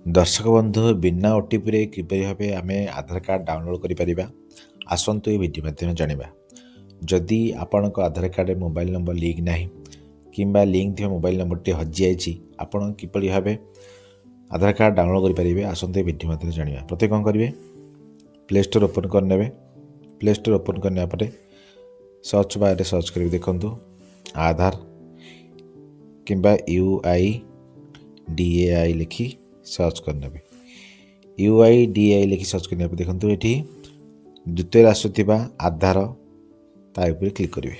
दर्शक बंधु बिना ओटीपी किपरि भावे आम आधार कार्ड डाउनलोड करिपरिबा आसंतु ये वीडियो माध्यम जानिबा। जदि आपणक आधार कार्ड मोबाइल नंबर लिंक नाही किंबा लिंक थे मोबाइल नंबर टी हजि जाइछि आपण किपरि भावे आधार कार्ड डाउनलोड करिपरिबे आसंतु ये वीडियो माध्यम जानिबा। प्रत्येक कौन करिवे प्ले स्टोर ओपन करनेबे। प्ले स्टोर ओपन करने परे सर्च बार सर्च करिवे देखंतु आधार किंबा UIDAI लिखि सर्च करने। UIDAI लिखि सर्च करने देखो ये द्वितीय आसुवा आधार तापर क्लिक करेंगे।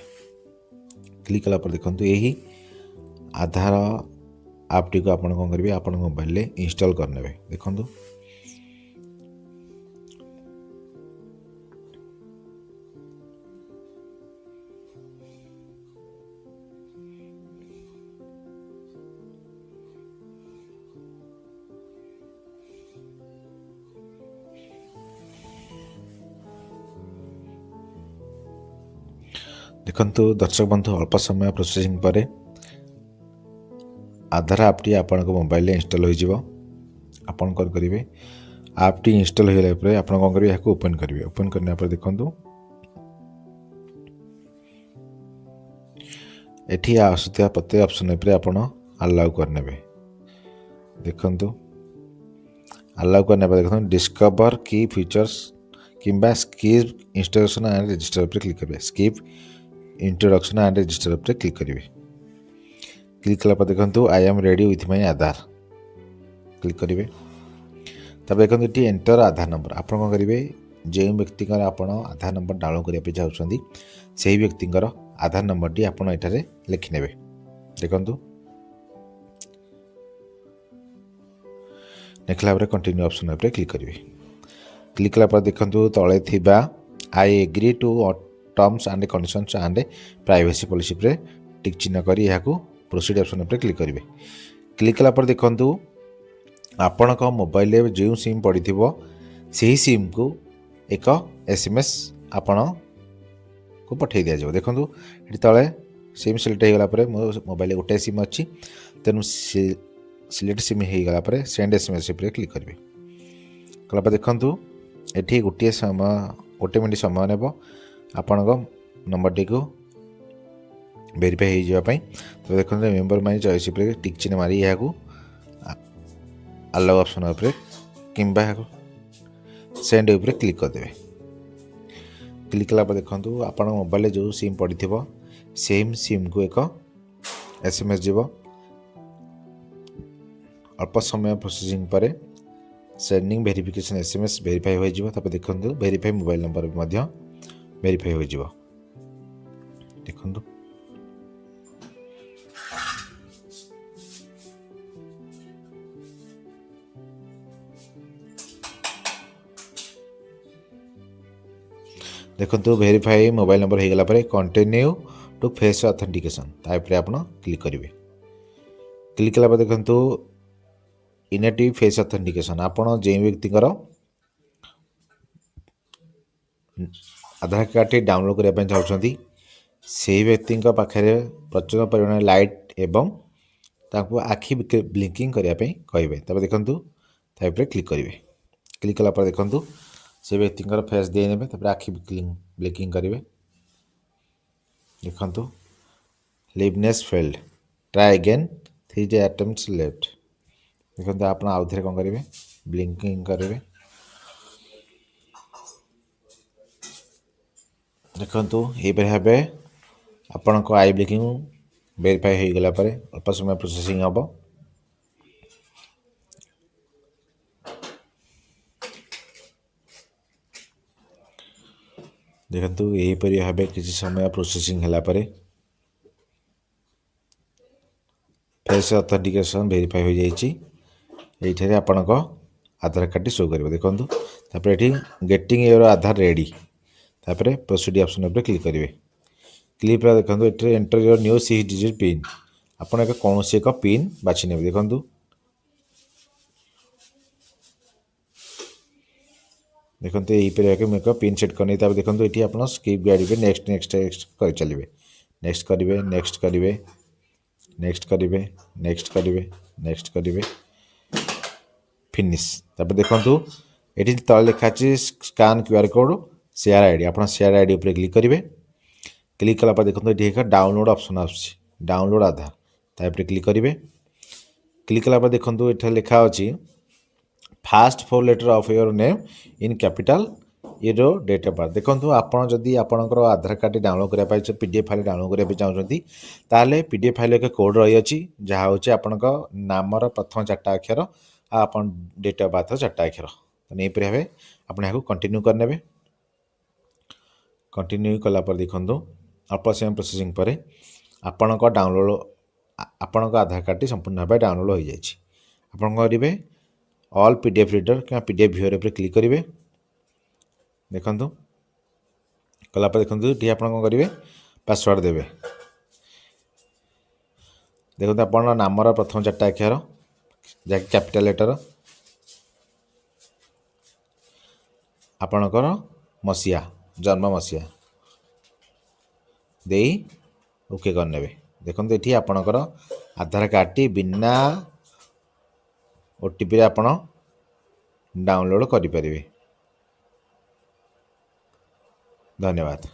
क्लिक कला देखो यही आधार आपटी को आपड़ कौन करेंगे आप मोबाइल इंस्टॉल करने देखो। देखंतु दर्शक बंधु अल्प समय प्रोसेसिंग पर आधार आपटी आपण मोबाइल इंस्टॉल हो आपन कौन करेंगे आपटी इंस्टॉल हो गला आप कौन करेंगे यहाँ ओपन करेंगे। ओपन करने पर देखो एठी आसुवा प्रत्येक ऑप्शन पर आप अलाउ करने देखो। अलाउ करने पर देखो डिस्कवर की फीचर्स किंबा स्किप इंस्टॉलेशन एंड रजिस्टर पर क्लिक करेंगे। स्किप इंट्रोडक्शन एंड रजिस्टर पर क्लिक करेंगे। क्लिक कला देखो I am ready with my Aadhaar click करेंगे। तब देखो ये एंटर आधार नंबर आप कौन करेंगे जो व्यक्ति आप आधार नंबर डाउनलोड करने चाहते से ही व्यक्ति आधार नंबर टी आप लिखिने देखु। लिखला कंटिन्यू ऑप्शन पर क्लिक करेंगे। क्लिक कला देखो तले थिबा I agree to terms and conditions and privacy policy पर टिक चिन्ह कर प्रोसीड ऑप्शन पर क्लिक करेंगे। क्लिक कला देखो आपण मोबाइल जो सिम पड़ी से सिम को एक SMS आपण को पठे दि जाए। देखो ये तले सिम सिलेक्ट हो गला मो मोबाइल गोटे सिम अच्छी तेणु सिलेक्ट सिम हो गला सेंड SMS पर क्लिक करेंगे। कला देखो ये गोटे मिनट समय नेब आपण नंबर टी को वेरीफाई होगापी। तो देखो मेम्बर माई चॉइस पर टिक चिन्ह मारी यहाँ अलाउ ऑप्शन पर किंबा सेंड उपर क्लिक करदे। क्लिक कला देखो आप मोबाइल जो सिम पड़ी सेम सिम को एक SMS जीव अल्प समय प्रोसेसिंग पर सेंडिंग वेरिफिकेशन SMS वेरीफाई हो देखो वेरीफाई मोबाइल नंबर भी वेरीफाई हो देखो। देखो वेरीफाई मोबाइल नंबर हो गला कंटिन्यू टू फेस ऑथेंटिकेशन तापर आप क्लिक करेंगे। क्लिक कला देखो इनेटिव फेस ऑथेंटिकेशन आपड़ जो व्यक्ति आधार कार्ड टी डाउनलोड करने चाहते से व्यक्ति पाखे प्रचुर परिमाण लाइट एवं आखि ब्लिंकिंग करने कहे तब देखो तापर क्लिक करेंगे। क्लिक कला देखो से व्यक्ति फेस दे ने आखि ब्लिंकिंग करेंगे। देखो liveness failed try again 3 attempts left देखो आप आउ थे कौन करेंगे ब्लिंकिंग करेंगे। देखो ये भाव आपण को आई ब्लिंकिंग वेरीफाई हो गला अल्प समय प्रोसेसिंग हम। देखो यहीपरि भाव किसी समय प्रोसेसिंग है फेस ऑथेंटिकेशन वेरीफाई हो जाइए। आपण को आधार कार्ड शो कर देखो ये गेटिंग योर आधार रेडी तापर प्रोसीड ऑप्शन पर क्लिक करेंगे। क्लिक देखो ये enter your new 6 digit PIN आपड़ कौन सी एक पिन बाछि ने देखो। देखो यही पिन सेट करनी देखो ये आप स्किप गाड़ी नेक्स्ट नेक्स्ट नेक्स्ट कर चलिए नेक्स्ट करेंगे नेक्स्ट करेंगे नेक्स्ट करेंगे नेक्स्ट करेंगे नेक्स्ट करेंगे फिनिश तापर देखंतु एठी तळे लिखा अछि scan QR code share ID आपण शेयर आईडी ऊपर क्लिक करिवे क्लिक कला पर देखंतु एठी एक डाउनलोड ऑप्शन आछि डाउनलोड आधार तापर क्लिक करिवे क्लिक कला पर देखंतु एठा लिखा अछि first 4 letter of your name in capital ईरो डेट ऑफ बर्थ देखो आपड़ जदि आपणकर आधार कार्ड डाउनलोड करने पीडीएफ फाइल डाउनलोड करने चाहते ताहले पीडीएफ फाइल एक कोड रही जहाँ हूँ आपण नामर प्रथम 4टा अक्षर आप डेट ऑफ बर्थ 4टा अक्षर यहीपरि भाव आप कंटिन्यू करने कंटिन्यू कलापर देखूँ अल्प समय प्रोसेसिंग पर आपण डाउनलोड आपण आधार कार्ड संपूर्ण भाव डाउनलोड हो जाए आप करेंगे ऑल पीडीएफ रीडर क्या पीडीएफ व्यूअर पर क्लिक करेंगे देखु कलापर देखो ये आप करेंगे पासवर्ड देवे देखो आप नामर प्रथम 4टा अक्षर जैक कैपिटल लेटर आपणकर मसीहा जन्म मसीहा दे ओके करने देखो ये आपणकर आधार कार्ड टी बिना ओटीपी आप डाउनलोड करें। धन्यवाद।